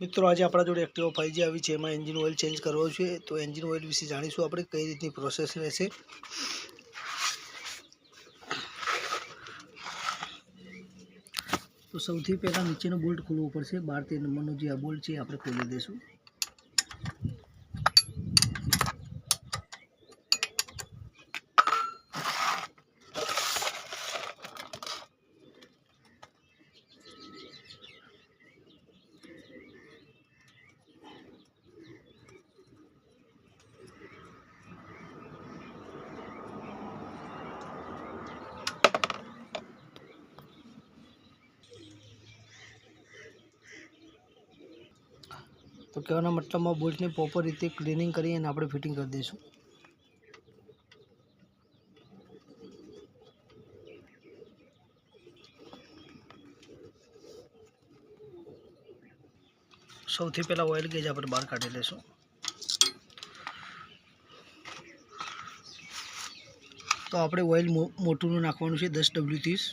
મિત્રો આજે આપણા જોડે એક્ટિવા 5G આવી છે। એમાં એન્જિન ઓઇલ ચેન્જ કરવો છે, તો એન્જિન ઓઇલ વિશે જાણીશું આપણે કઈ રીતની પ્રોસેસ રહેશે। તો સૌથી પહેલાં નીચેનો બોલ્ટ ખોલવો પડશે। 12-13 નંબરનો જે આ બોલ્ટ છે આપણે ખોલી દઈશું। तो कहना मतलब में बोल्ट ने प्रॉपर रीते क्लीनिंग करी અને આપણે ફિટિંગ કરી દઈશું। સૌથી પહેલા ઓઇલ ગેજ આપણે બહાર કાઢી લેશું। તો આપણે ઓઇલ મોટું નાખવાનું છે 10W30।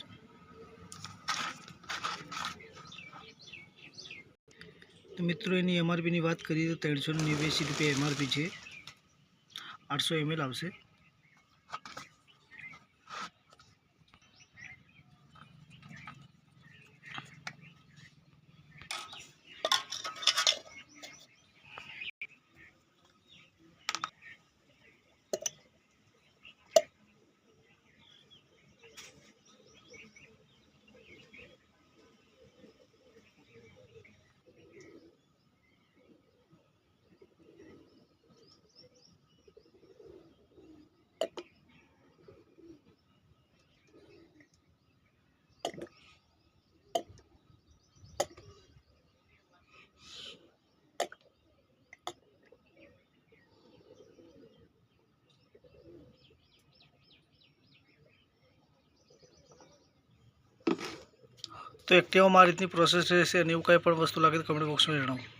तो मित्रों एनी एमआरपी की बात करिए तो 389 रुपया एमआरपी है। 800 ml आवशे। तो एक्टिवा में आ रीतनी प्रोसेस रहेशे। અને એવું કંઈ પણ વસ્તુ લાગે તો કમેન્ટ બોક્સમાં જણાવો।